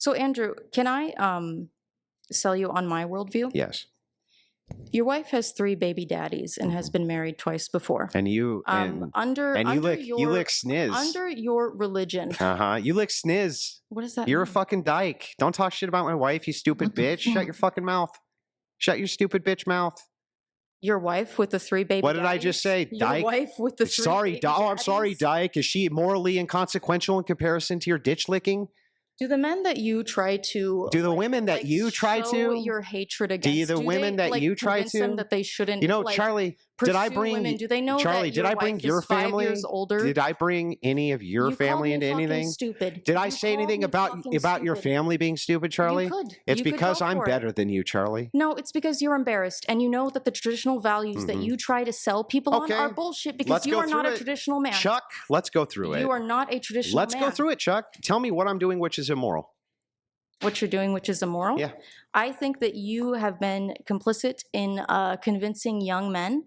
So Andrew, can I sell you on my worldview? Yes. Your wife has 3 baby daddies and has been married twice before. And you under you lick sniz. under your religion. You lick sniz. What does that You're mean? a fucking dyke. Don't talk shit about my wife, you stupid bitch. Shut your fucking mouth. Shut your stupid bitch mouth. Your wife with the 3 baby What did daddies? I just say? Your Dyke? wife with the 3 baby Oh, I'm sorry, daddies? dyke. Is she morally inconsequential in comparison to your ditch licking? Do the men that you try to Do the women that you try show to your hatred against? the women that you try convince them to that they shouldn't? You know, like, Charlie, did I pursue bring women? Do they know Charlie, that did your I bring wife your is 5 family? years older? Did I bring any of your You family called me into fucking anything? stupid. Did I You say called anything me about fucking your stupid. family being stupid, Charlie? You could. It's You could because go I'm for it. better than you, Charlie. No, it's because you're embarrassed and you know that the traditional values that you try to sell people on are bullshit because Let's you go are not through a it. traditional man. Chuck, let's go through it. You are not a traditional Let's man. go through it, Chuck. Tell me what I'm doing which is immoral. What you're doing, which is immoral? Yeah. I think that you have been complicit in convincing young men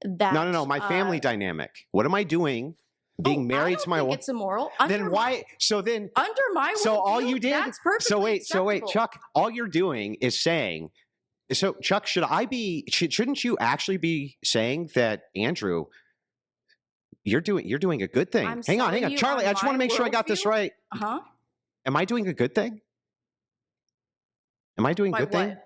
that... No. My family dynamic. What am I doing? Being married to my wife. It's immoral. Then why? So then. Under my So all worldview, you did. that's perfectly So wait, acceptable. Chuck. All you're doing is saying. So Chuck, shouldn't you actually be saying that, Andrew? You're doing a good thing. Hang on, Charlie. I just want to make sure I got this right. Am I doing a good thing? Am I doing a good thing?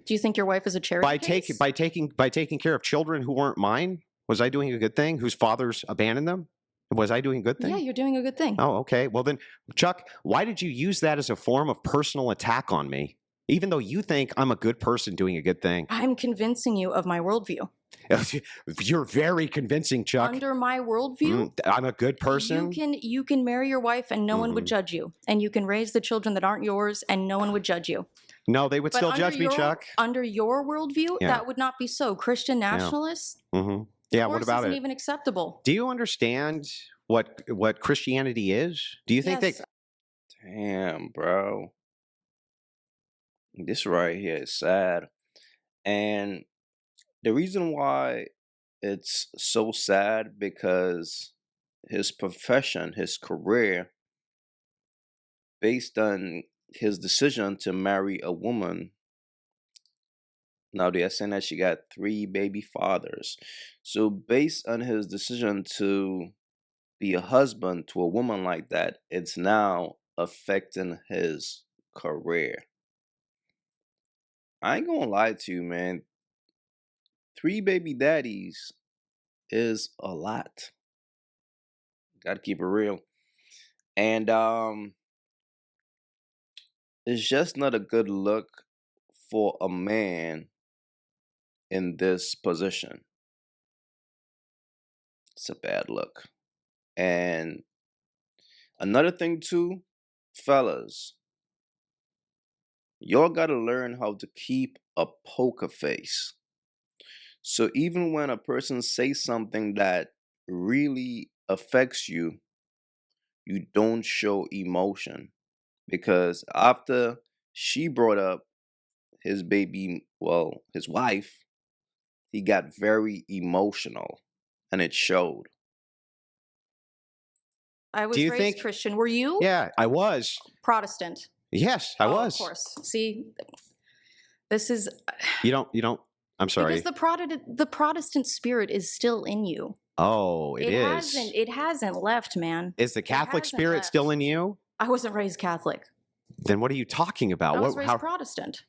Do you think your wife is a charity case? By taking care of children who weren't mine? Was I doing a good thing? Whose fathers abandoned them? Was I doing a good thing? Yeah, you're doing a good thing. Oh, okay. Well then, Chuck, why did you use that as a form of personal attack on me? Even though you think I'm a good person doing a good thing. I'm convincing you of my worldview. You're very convincing, Chuck. Under my worldview, I'm a good person. You can marry your wife and no one would judge you. And you can raise the children that aren't yours and no one would judge you. No, they would still judge me, Chuck. Under your worldview, that would not be so. Christian nationalists, yeah, what about isn't it? even acceptable. Do you understand what Christianity is? Do you think that? Damn, bro. This right here is sad. And the reason why it's so sad because his profession, his career, based on his decision to marry a woman. Now they're saying that she got 3 baby fathers. So based on his decision to be a husband to a woman like that, it's now affecting his career. I ain't gonna lie to you, man. 3 baby daddies is a lot. Gotta keep it real. And it's just not a good look for a man in this position. It's a bad look. And another thing too, fellas, y'all gotta learn how to keep a poker face. So even when a person says something that really affects you, you don't show emotion. Because after she brought up his baby, well, his wife, he got very emotional and it showed. I was raised Christian. Were you? Yeah, I was. Protestant. Yes, I was. Of course. See, this is... You don't, I'm sorry. Because the Protestant spirit is still in you. Oh, it is. It hasn't left, man. Is the Catholic spirit still in you? I wasn't raised Catholic. Then what are you talking about? I was raised Protestant.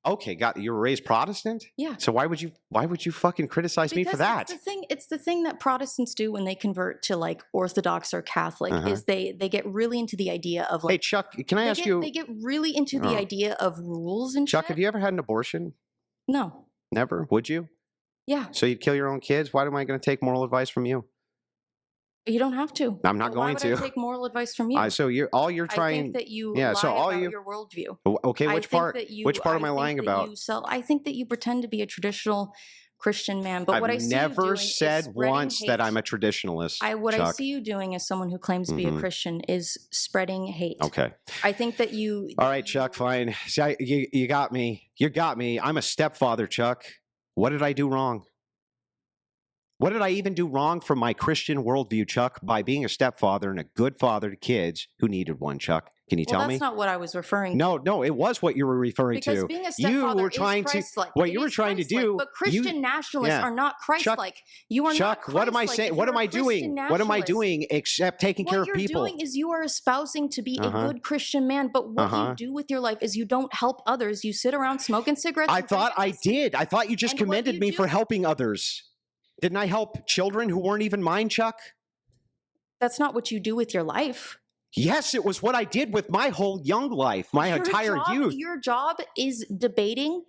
Okay, you were raised Protestant? Yeah. So why would you fucking criticize me for that? It's the thing that Protestants do when they convert to like Orthodox or Catholic is they get really into the idea of like... Hey, Chuck, can I ask you... They get really into the idea of rules and Chuck, shit. have you ever had an abortion? No. Never? Would you? Yeah. So you'd kill your own kids? Why am I going to take moral advice from you? You don't have to. I'm not going to. Why would I take moral advice from you? So you're trying. I think that you lie about your worldview. Okay, which part am I lying about? I think that you pretend to be a traditional Christian man, but what I see you doing never said once that I'm a traditionalist. What I see you doing as someone who claims to be a Christian is spreading hate. Okay. I think that you. All right, Chuck. Fine. See, you got me. You got me. I'm a stepfather, Chuck. What did I do wrong? What did I even do wrong from my Christian worldview, Chuck, by being a stepfather and a good father to kids who needed one, Chuck? Can you tell me? Well, that's not what I was referring to. No, it was what you were referring because to. Being a stepfather is Christ-like. What you were trying to do. But Christian nationalists are not Christ-like. You are Chuck, not Christ-like. what am I saying? What am I doing? What am I doing except taking care of people? What you're doing is you are espousing to be a good Christian man, but what you do with your life is you don't help others. You sit around smoking cigarettes. I thought I did. I thought you just commended me for helping others. Didn't I help children who weren't even mine, Chuck? That's not what you do with your life. Yes, it was what I did with my whole young life, my entire youth. Your job is debating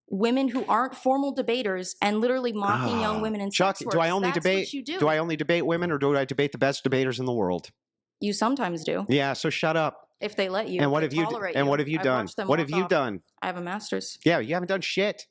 women who aren't formal debaters and literally mocking young women in Chuck, sex work. do I only That's debate? What you do. Do I only debate women, or do I debate the best debaters in the world? You sometimes do. Yeah, so shut up. If they let you. And what have you? And what have you done? What have you done? I have a master's. Yeah, you haven't done shit.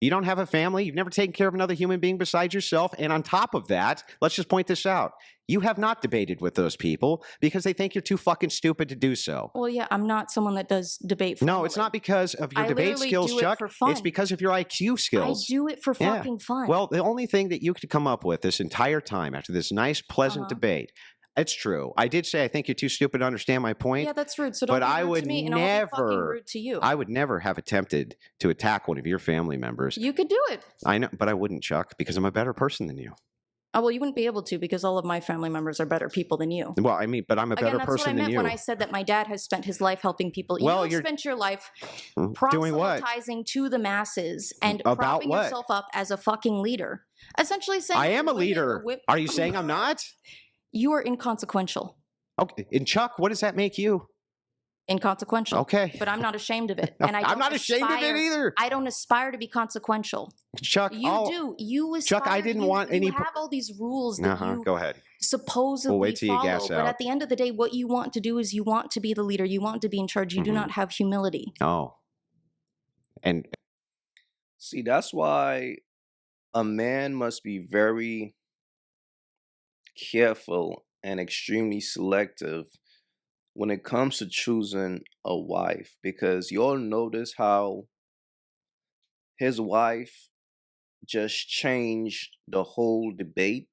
You don't have a family. You've never taken care of another human being besides yourself. And on top of that, let's just point this out. You have not debated with those people because they think you're too fucking stupid to do so. Well, yeah, I'm not someone that does debate formally. No, it's not because of your debate skills, Chuck. It's because of your IQ skills. I do it for fucking fun. Well, the only thing that you could come up with this entire time after this nice, pleasant debate, it's true. I did say I think you're too stupid to understand my point. Yeah, that's rude. So don't be rude to me, and I'll be fucking rude to you. I would never have attempted to attack one of your family members. You could do it. I know, but I wouldn't, Chuck, because I'm a better person than you. Oh, well, you wouldn't be able to because all of my family members are better people than you. Well, I mean, but I'm a better person than you. That's what I meant when I said that my dad has spent his life helping people. Well, you've spent your life proselytizing to the masses and propping yourself up as a fucking leader. Essentially saying, I am a leader. Are you saying I'm not? You are inconsequential. Okay. And Chuck, what does that make you? Inconsequential. Okay. But I'm not ashamed of it. And I'm not ashamed of it either. I don't aspire to be consequential. Chuck, you do. You aspire. Chuck, I didn't want any. You have all these rules that you go ahead. Supposedly wait till follow, you gas but out. at the end of the day, what you want to do is you want to be the leader. You want to be in charge. You do not have humility. Oh. And see, that's why a man must be very careful and extremely selective when it comes to choosing a wife, because you all notice how his wife just changed the whole debate.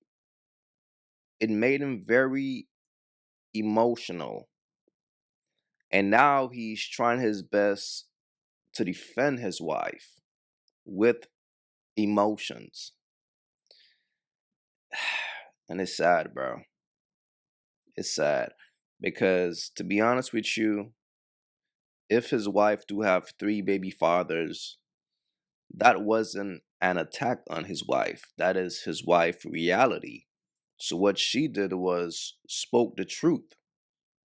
It made him very emotional, and now he's trying his best to defend his wife with emotions. And it's sad, bro. It's sad. Because, to be honest with you, if his wife do have 3 baby fathers, that wasn't an attack on his wife. That is his wife reality. So what she did was spoke the truth.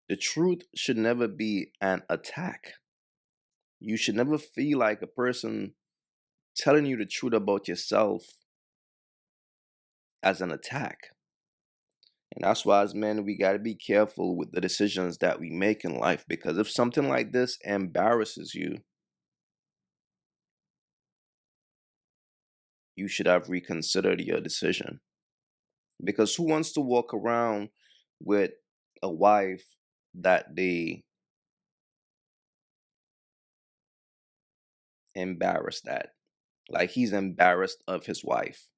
The truth should never be an attack. You should never feel like a person telling you the truth about yourself as an attack. And that's why as men, we got to be careful with the decisions that we make in life. Because if something like this embarrasses you, you should have reconsidered your decision. Because who wants to walk around with a wife that they embarrassed at? Like he's embarrassed of his wife.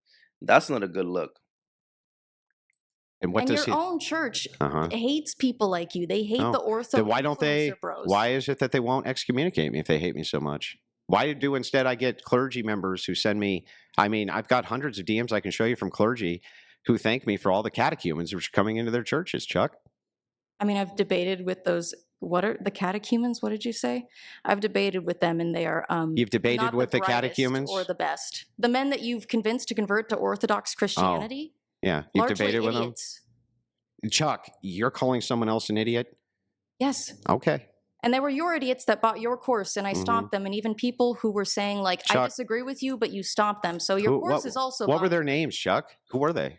That's not a good look. And what does your own church hates people like you. They hate the ortho. Then why don't they? Bros. Why is it that they won't excommunicate me if they hate me so much? Why do instead I get clergy members who send me? I mean, I've got hundreds of DMs I can show you from clergy who thank me for all the catechumens which are coming into their churches. Chuck, I mean, I've debated with those. What are the catechumens? What did you say? I've debated with them, and they are. You've debated with the catechumens or the best, the men that you've convinced to convert to Orthodox Christianity. Oh. Yeah, you've debated with them. Chuck, you're calling someone else an idiot? Yes. Okay. And they were your idiots that bought your course, and I stopped them. And even people who were saying, like, Chuck, I disagree with you, but you stopped them. So your course is also. What were their names, Chuck? Who were they?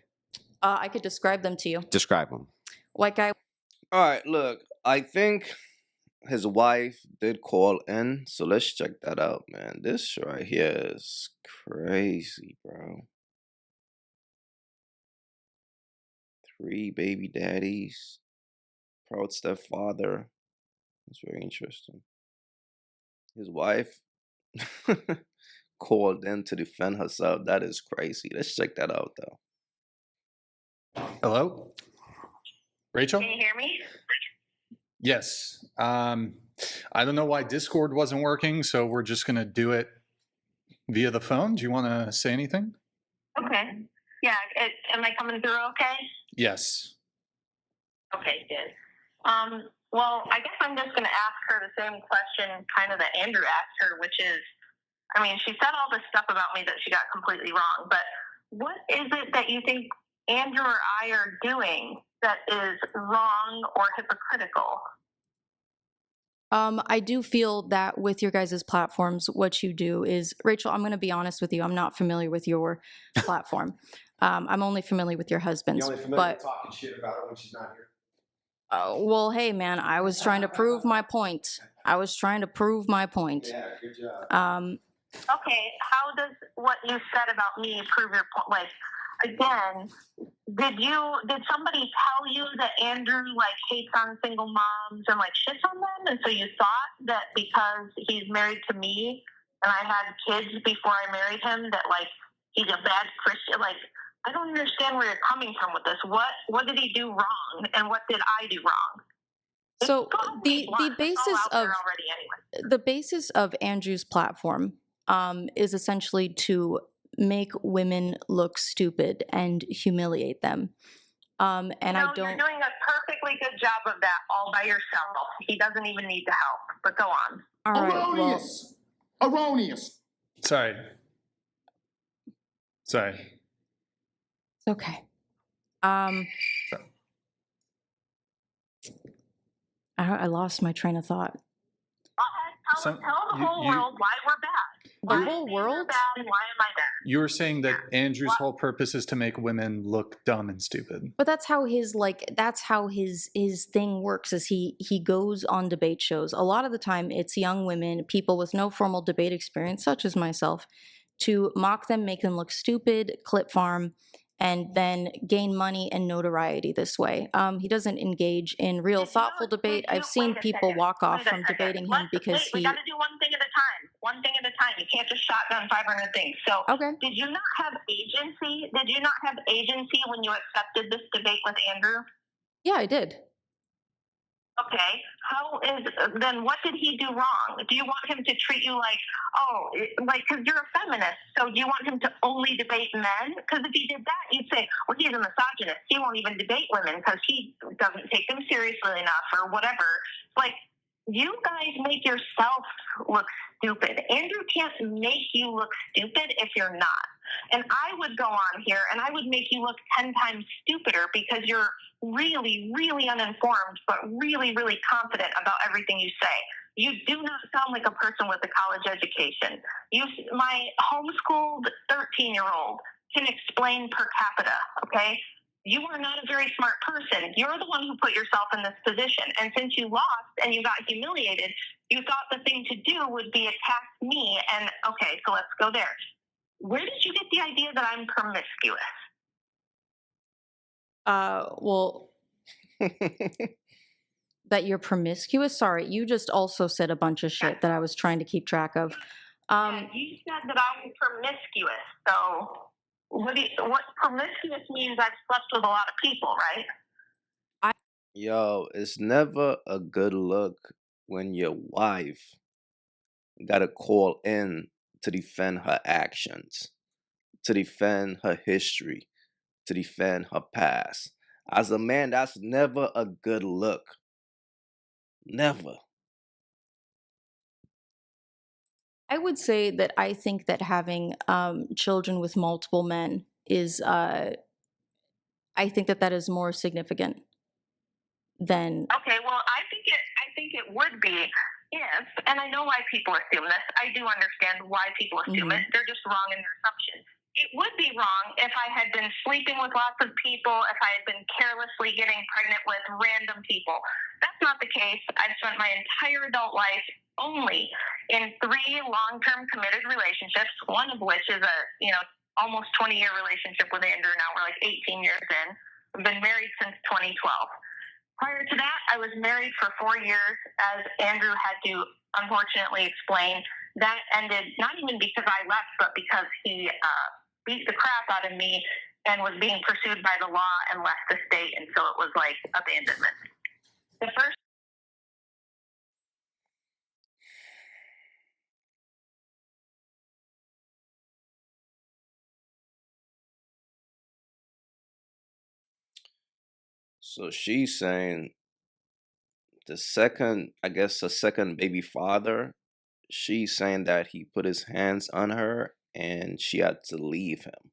I could describe them to you. Describe them. Like All right, look, I think his wife did call in, so let's check that out, man. This right here is crazy, bro. 3 baby daddies, proud stepfather. That's very interesting. His wife called in to defend herself. That is crazy. Let's check that out, though. Hello? Rachel? Can you hear me? Yes. I don't know why Discord wasn't working, so we're just going to do it via the phone. Do you want to say anything? Okay. Yeah. Am I coming through okay? Yes. Okay, good. Well, I guess I'm just going to ask her the same question kind of that Andrew asked her, which is, I mean, she said all this stuff about me that she got completely wrong, but what is it that you think Andrew or I are doing that is wrong or hypocritical? I do feel that with your guys' platforms, what you do is, Rachel, I'm going to be honest with you. I'm not familiar with your platform. I'm only familiar with your husband's. You're only familiar with talking shit about it when she's not here. Well, hey, man, I was trying to prove my point. Yeah, good job. Okay, how does what you said about me prove your point? Like, again, did somebody tell you that Andrew like hates on single moms and like shits on them, and so you thought that because he's married to me and I had kids before I married him that like he's a bad Christian? Like, I don't understand where you're coming from with this. What did he do wrong, and what did I do wrong? So the basis of Andrew's platform is essentially to make women look stupid and humiliate them. And you're doing a perfectly good job of that all by yourself. He doesn't even need the help. But go on. All right. Erroneous. Sorry. Okay. I lost my train of thought. Tell the whole world why we're bad. The whole world? Bad, and why am I bad? You were saying that Andrew's whole purpose is to make women look dumb and stupid. But that's how his thing works, is he goes on debate shows. A lot of the time it's young women, people with no formal debate experience, such as myself, to mock them, make them look stupid, clip farm, and then gain money and notoriety this way. He doesn't engage in real thoughtful debate. I've seen people walk off from debating him because we got to do one thing at a time. One thing at a time. You can't just shotgun 500 things. So, okay. Did you not have agency? Did you not have agency when you accepted this debate with Andrew? Yeah, I did. Okay, then what did he do wrong? Do you want him to treat you because you're a feminist, so do you want him to only debate men? Because if he did that, you'd say, well, he's a misogynist. He won't even debate women because he doesn't take them seriously enough or whatever. Like, you guys make yourself look stupid. Andrew can't make you look stupid if you're not. And I would go on here and I would make you look 10 times stupider because you're really, really uninformed, but really, really confident about everything you say. You do not sound like a person with a college education. My homeschooled 13-year-old can explain per capita, okay? You are not a very smart person. You're the one who put yourself in this position. And since you lost and you got humiliated, you thought the thing to do would be attack me. And okay, so let's go there. Where did you get the idea that I'm promiscuous? Well, that you're promiscuous? Sorry, you just also said a bunch of shit that I was trying to keep track of. You said that I'm promiscuous. So what promiscuous means? I've slept with a lot of people, right? Yo, it's never a good look when your wife got to call in to defend her actions, to defend her history, to defend her past. As a man, that's never a good look. Never. I would say that I think that having children with multiple men is, I think that is more significant than. Okay, well, I think it would be if, and I know why people assume this. I do understand why people assume it. They're just wrong in their assumptions. It would be wrong if I had been sleeping with lots of people, if I had been carelessly getting pregnant with random people. That's not the case. I've spent my entire adult life only in 3 long-term committed relationships, one of which is a, almost 20-year relationship with Andrew. Now we're like 18 years in. I've been married since 2012. Prior to that, I was married for 4 years, as Andrew had to unfortunately explain. That ended not even because I left, but because he beat the crap out of me and was being pursued by the law and left the state, and so it was like abandonment. The first. So she's saying the second baby father, she's saying that he put his hands on her and she had to leave him.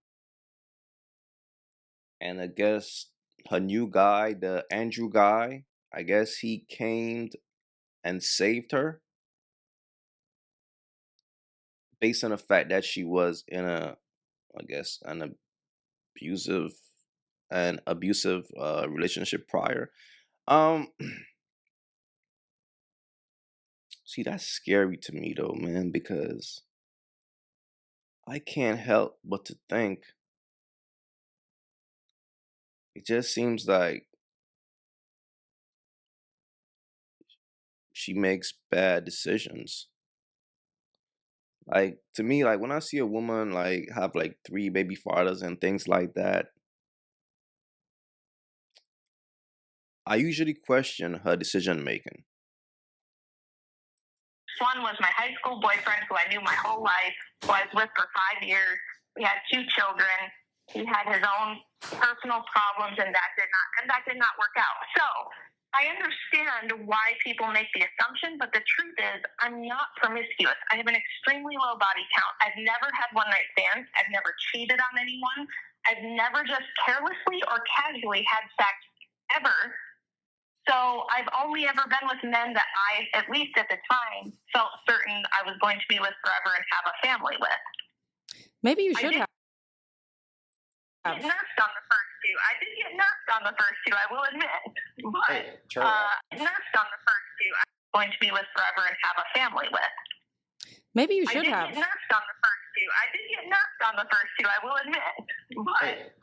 And I guess her new guy, the Andrew guy, I guess he came and saved her based on the fact that she was in an abusive relationship prior. See, that's scary to me though, man, because I can't help but to think it just seems like she makes bad decisions. Like, to me, like when I see a woman like have like 3 baby fathers and things like that, I usually question her decision making. One was my high school boyfriend who I knew my whole life, who I was with for 5 years. We had 2 children. He had his own personal problems, and that did not work out. So I understand why people make the assumption, but the truth is I'm not promiscuous. I have an extremely low body count. I've never had one-night stands. I've never cheated on anyone. I've never just carelessly or casually had sex ever. So I've only ever been with men that I, at least at the time, felt certain I was going to be with forever and have a family with. Maybe you should have. I did get nursed on the first 2. I did get nursed on the first 2, I will admit. But nursed on the first 2, I'm going to be with forever and have a family with. Maybe you should have. I did get nursed on the first 2. I did get nursed on the first 2, I will admit. But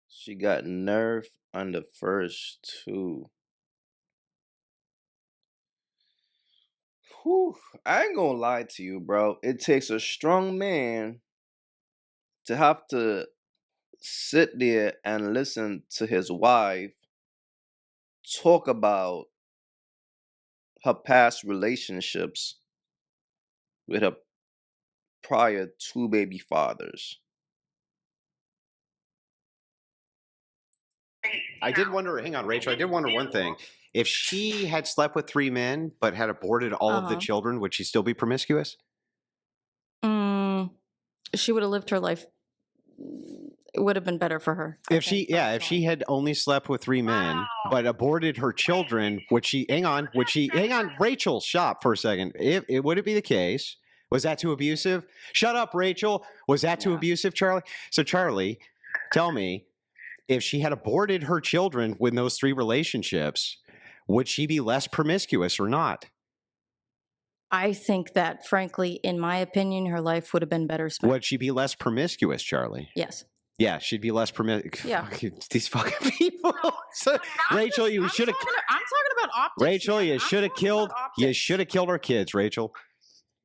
she got nerfed on the first 2. Whew, I ain't gonna lie to you, bro. It takes a strong man to have to sit there and listen to his wife talk about her past relationships with her prior 2 baby fathers. I did wonder, hang on, Rachel, I did wonder one thing. If she had slept with 3 men but had aborted all of the children, would she still be promiscuous? She would have lived her life. It would have been better for her. If she had only slept with 3 men but aborted her children, Rachel, stop for a second. Would it be the case? Was that too abusive? Shut up, Rachel. Was that too abusive, Charlie? So Charlie, tell me, if she had aborted her children with those 3 relationships, would she be less promiscuous or not? I think that, frankly, in my opinion, her life would have been better spent. Would she be less promiscuous, Charlie? Yes. Yeah, she'd be less promiscuous. Yeah. These fucking people. Rachel, you should have. I'm talking about optics. Rachel, you should have killed. You should have killed her kids, Rachel.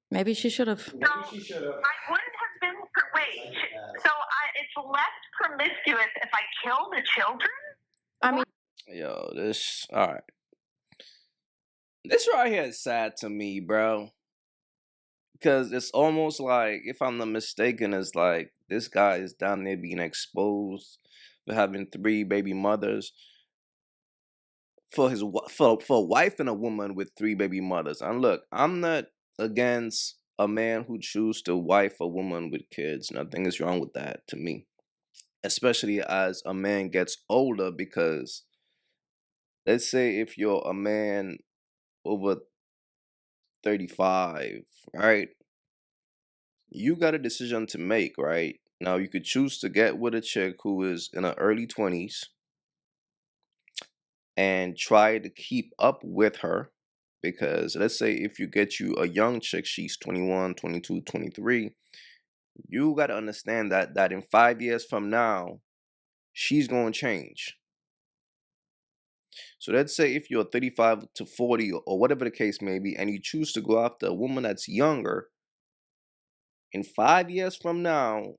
Maybe she should have. No, I wouldn't have been. Wait. So it's less promiscuous if I kill the children? I mean, yo, all right. This right here is sad to me, bro. Because it's almost like, if I'm not mistaken, it's like this guy is down there being exposed for having 3 baby mothers. For a wife and a woman with 3 baby mothers. And look, I'm not against a man who chooses to wife a woman with kids. Nothing is wrong with that to me. Especially as a man gets older, because let's say if you're a man over 35, right? You got a decision to make, right? Now, you could choose to get with a chick who is in her early 20s and try to keep up with her, because let's say if you get you a young chick, she's 21, 22, 23, you got to understand that in 5 years from now, she's going to change. So let's say if you're 35 to 40 or whatever the case may be, and you choose to go after a woman that's younger, in 5 years from now,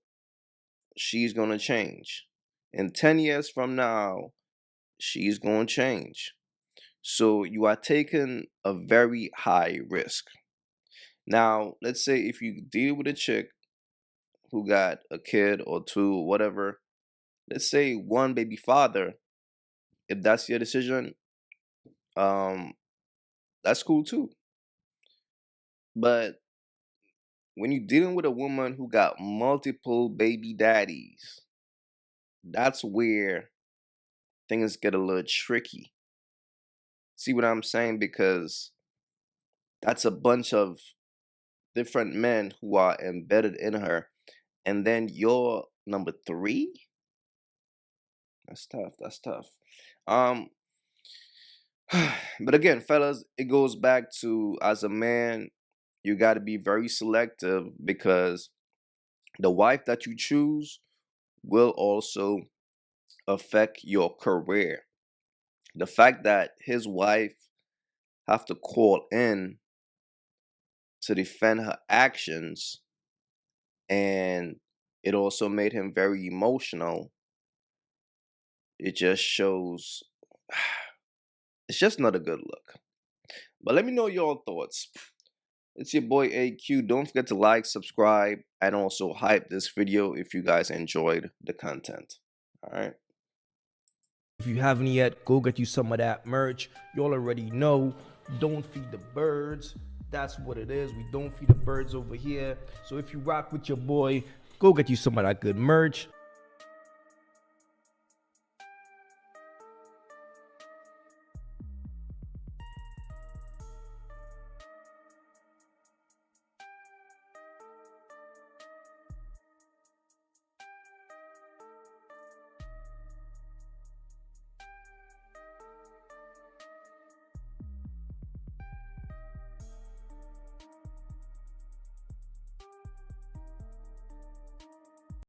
she's going to change. In 10 years from now, she's going to change. So you are taking a very high risk. Now, let's say if you deal with a chick who got a kid or two, whatever, let's say one baby father, if that's your decision, that's cool too. But when you're dealing with a woman who got multiple baby daddies, that's where things get a little tricky. See what I'm saying? Because that's a bunch of different men who are embedded in her. And then you're number 3? That's tough. That's tough. But again, fellas, it goes back to, as a man, you got to be very selective, because the wife that you choose will also affect your career. The fact that his wife have to call in to defend her actions, and it also made him very emotional, it just shows it's just not a good look. But let me know your thoughts. It's your boy AyeQ. Don't forget to like, subscribe, and also hype this video if you guys enjoyed the content. All right. If you haven't yet, go get you some of that merch. You all already know, don't feed the birds. That's what it is. We don't feed the birds over here. So if you rock with your boy, go get you some of that good merch.